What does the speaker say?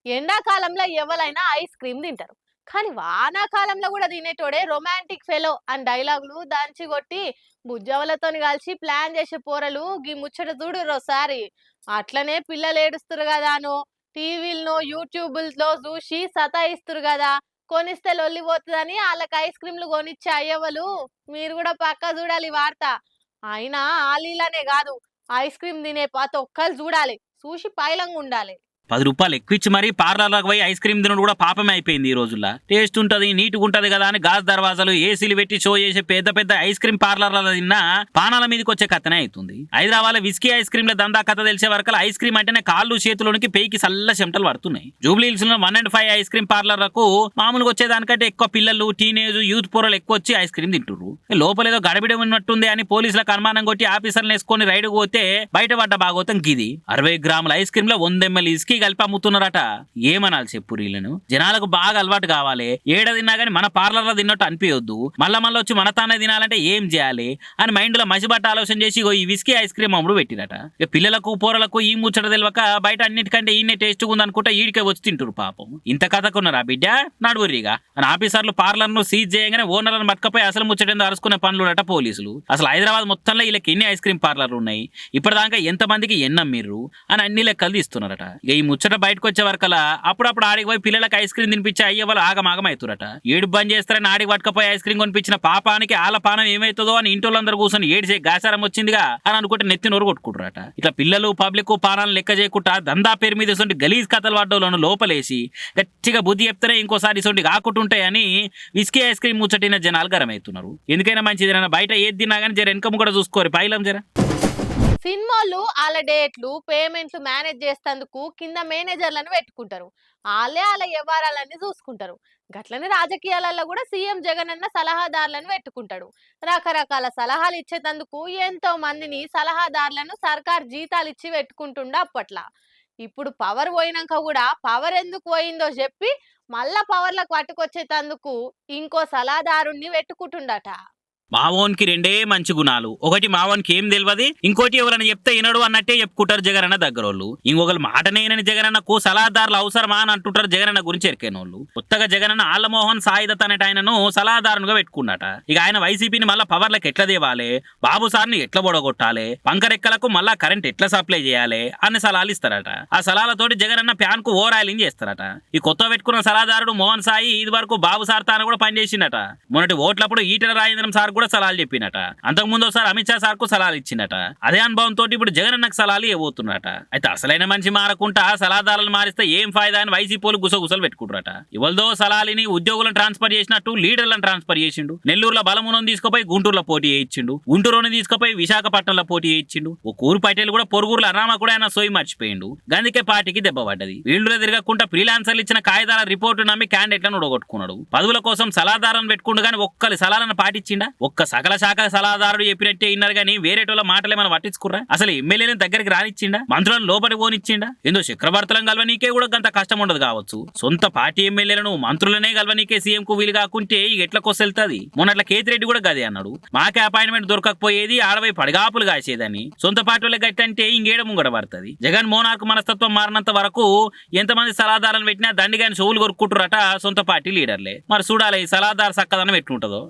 ఎండాకాలంలో ఎవరైనా ice cream తింటారు. కానీ వానాకాలంలో కూడా తినేటోడే రొమాంటిక్ ఫెలో అని డైలాగులు దంచి కొట్టి బుజ్జవలతోని కలిసి ప్లాన్ చేసే పోరలు గీ ముచ్చట చూడుర్రోసారి. అట్లనే పిల్లలు ఏడుస్తురు గదానో టీవీల్లో యూట్యూబుల్లో చూసి సతాయిస్తురు కదా, కొనిస్తే లొల్లిపోతుందని వాళ్ళకి ఐస్ క్రీమ్లు కొనిచ్చే అయ్యవలు మీరు కూడా పక్కా చూడాలి ఈ వార్త. అయినా ఆలీలనే కాదు, ఐస్ క్రీమ్ తినే ప్రతి ఒక్కరు చూడాలి, చూసి పైలంగా ఉండాలి. ₹10 ఎక్కువిచ్చి మరీ పార్లర్లకు పోయి ఐస్ క్రీమ్ తినడం కూడా పాపమే అయిపోయింది ఈ రోజుల్లో. టేస్ట్ ఉంటది, నీట్‌గా ఉంటది కదా అని గాజు దర్వాజాలు, ఏసీలు పెట్టి షో చేసే పెద్ద పెద్ద ఐస్ క్రీమ్ పార్లర్లలో తిన్నా పానాల మీదకి వచ్చే కథనే అవుతుంది. హైదరాబాద్ విస్కీ ఐస్ క్రీమ్ల దందా కథ తెలిసే వరకు ఐస్ క్రీమ్ అంటేనే కాళ్ళు చేతులోనికి పేయికి సల్ల చెమటలు పడుతున్నాయి. జూబ్లీ హిల్స్ లో 1 and 5 ఐస్ క్రీమ్ పార్లర్లకు మామూలుగా వచ్చేదానికంటే ఎక్కువ పిల్లలు, టీనేజ్, యూత్ పోరలు ఎక్కువ వచ్చి ఐస్ క్రీమ్ తింటున్నారు. లోపల ఏదో గడబిడ ఉన్నట్టుంది అని పోలీసులకు అనుమానం కొట్టి ఆఫీసర్లు వేసుకొని రైడ్కు పోతే బయటపడ్డ భాగవతం గిది. 60 గ్రాముల ఐస్ క్రీమ్ లో 100 ml ఇస్కీ కలిపి అమ్ముతున్నారట. ఏమనాలి చెప్పు వీళ్ళను? జనాలకు బాగా అలవాటు కావాలి. ఏడ తిన్నా గానీ మన పార్లర్లో తిన్నట్టు అనిపించొద్దు. మళ్ళా వచ్చి మన తానే తినాలంటే ఏం చేయాలి అని మైండ్ లో మసిబట్ట ఆలోచన చేసి ఈ విస్కీ ఐస్ క్రీమ్ అమ్ముడు పెట్టిరట. పిల్లలకు పోరలకు ఈ ముచ్చట తెలియక బయట అన్నిటికంటే ఈయనే టేస్ట్ ఉంది అనుకుంటా ఈడికే వచ్చి తింటారు పాపం. ఇంత కథకున్నారా బిడ్డ నడువురిగా అని ఆఫీసర్లు పార్లర్ ను సీజ్ చేయగానే ఓనర్లను పట్టుకపోయి అసలు ముచ్చటేందో అరుచుకునే పనులు పోలీసులు. అసలు హైదరాబాద్ మొత్తంలో వీళ్ళకి ఎన్ని ఐస్ క్రీమ్ పార్లర్లు ఉన్నాయి, ఇప్పటిదాకా ఎంత మందికి ఎన్నమ్మిర్రు అని అన్ని లెక్కలు తీస్తున్నారట. ఇక ఈ ముచ్చట బయటకు వచ్చే వరకలా అప్పుడప్పుడు ఆడికి పోయి పిల్లలకు ఐస్ క్రీమ్ తినిపించి అయ్యే వాళ్ళు ఆగమాగం అవుతురట. ఏడు బంద్ చేస్తారని ఆడికి పట్టుకపోయి ఐస్ క్రీమ్ కొనిపించిన పాపానికి ఆల పానం ఏమైతుందో అని ఇంటోళ్ళందరూ కూర్చొని ఏడిచే గాసారం వచ్చిందిగా అని అనుకుంటే నెత్తి నోరు కొట్టుకుంటారట. ఇట్లా పిల్లలు పబ్లిక్ పానాలను లెక్క చేయకుండా దందా పేరు మీద ఇటువంటి గలీజ్ కథలు పడ్డోళ్ళను లోపలేసి గట్టిగా బుద్ధి చెప్తేనే ఇంకోసారి ఇటువంటి కాకుంటుంటాయని విస్కీ ఐస్ క్రీమ్ ముచ్చటిన జనాలు గరమవుతున్నారు. ఎందుకైనా మంచిది, బయట ఏది తిన్నా కానీ జర వెనకము కూడా చూసుకోరు పైలం జర. సినిమాలు వాళ్ళ డేట్లు పేమెంట్లు మేనేజ్ చేసేందుకు కింద మేనేజర్లను పెట్టుకుంటారు. వాళ్ళే వాళ్ళ వ్యవహారాలన్నీ చూసుకుంటారు. గట్లనే రాజకీయాలలో కూడా సీఎం జగన్ అన్న సలహాదారులను పెట్టుకుంటాడు. రకరకాల సలహాలు ఇచ్చేందుకు ఎంతో మందిని సలహాదారులను సర్కార్ జీతాలు ఇచ్చి పెట్టుకుంటుండే అప్పట్లా. ఇప్పుడు పవర్ పోయినాక కూడా పవర్ ఎందుకు పోయిందో చెప్పి మళ్ళా పవర్లకు పట్టుకొచ్చేటందుకు ఇంకో సలహాదారుణ్ణి పెట్టుకుంటుండట. మావోన్కి రెండే మంచి గుణాలు. ఒకటి మావోన్కి ఏం తెలియదు, ఇంకోటి ఎవరైనా చెప్తే వినడు అన్నట్టే చెప్పుకుంటారు జగనన్న దగ్గరోళ్ళు. ఇంకొకరు మాటనేనని జగనన్నకు సలహాదారులు అవసరమా అని అంటుంటారు జగనన్న గురించి ఎరికేనోళ్ళు. కొత్తగా జగనన్న ఆళ్లమోహన్ సాయిదత్ అనేట ఆయనను సలహాదారునిగా పెట్టుకున్నట. ఇక ఆయన వైసీపీని మళ్ళా పవర్లకు ఎట్లా దేవాలి, బాబు సార్ని ఎట్లా బొడగొట్టాలి, పంకరెక్కలకు మళ్ళా కరెంట్ ఎట్లా సప్లై చేయాలి అన్ని సలహాలు ఇస్తారట. ఆ సలహాలతోటి జగనన్న ప్యాన్ కు ఓవర్ ఆయిలింగ్ చేస్తారట. ఈ కొత్త పెట్టుకున్న సలహాదారుడు మోహన్ సాయి ఇది వరకు బాబు సార్ తాను కూడా పనిచేసిందట. మొన్నటి ఓట్లప్పుడు ఈటల రాజేంద్రం సార్ కూడా సలహాలు చెప్పినట. అంతకుముందు ఒకసారి అమిత్ షా సార్ కు సలహాలు ఇచ్చిందట. అదే అనుభవంతో ఇప్పుడు జగన్ అన్నకు సలహాలు ఇవ్వబోతున్నట. అయితే అసలైన మనిషి మారకుండా సలహాదారులను మారిస్తే ఏం ఫాయిదా అని వైసీపీలు గుసగుసలు పెట్టుకుంటారట. ఇవల్దో సలహాలని ఉద్యోగులను ట్రాన్స్ఫర్ చేసినట్టు లీడర్లను ట్రాన్స్ఫర్ చేసిండు. నెల్లూరులో బలమునం తీసుకుపోయి గుంటూరులో పోటీ చేయించిండు. గుంటూరుని తీసుకుపోయి విశాఖపట్నంలో పోటీ చేయించిండు. ఓ కూరు పటేల్ కూడా పొరుగురులో అరామ కూడా ఆయన సోయి మర్చిపోయిండు. గందుకే పార్టీకి దెబ్బ పడ్డది. వీళ్ళు తిరగకుండా ఫ్రీలాన్సర్లు ఇచ్చిన కాగితాల రిపోర్టు నమ్మి క్యాండిడేట్లను ఉడగొట్టుకున్నాడు. పదవుల కోసం సలహాదారులను పెట్టుకుండు కానీ ఒక్కరి సలహాలను పాటించిండా? ఒక్క సకల శాఖ సలహాదారుడు చెప్పినట్టే ఇన్నారు కానీ వేరేటోళ్ళ మాటలు ఏమైనా పట్టించుకురా? అసలు ఎమ్మెల్యేలను దగ్గరికి రానిచ్చిండా? మంత్రులను లోపలి పోనిచ్చిండా? ఏందో చక్రవర్తులను కలవనీకే కూడా గంత కష్టం ఉండదు కావచ్చు. సొంత పార్టీ ఎమ్మెల్యేలను మంత్రులనే కలవనీకే సీఎం కు వీలు కాకుంటే ఎట్లా కొసెళ్తాది? మొన్నట్ల కేతిరెడ్డి కూడా గదే అన్నాడు. మాకే అపాయింట్మెంట్ దొరకకపోయేది, ఆడవై పడిగాపులు కాసేదని. సొంత పార్టీ వాళ్ళకి గట్టంటే ఇంకేడ ముంగడ పడుతుంది. జగన్ మోనార్కు మనస్తత్వం మారినంత వరకు ఎంతమంది సలహాదారులను పెట్టినా దండిగాని చెవులు కొరుక్కుంటారట సొంత పార్టీ లీడర్లే. మరి చూడాలి ఈ సలహాదారు సక్కదనం ఎట్లుంటుందో.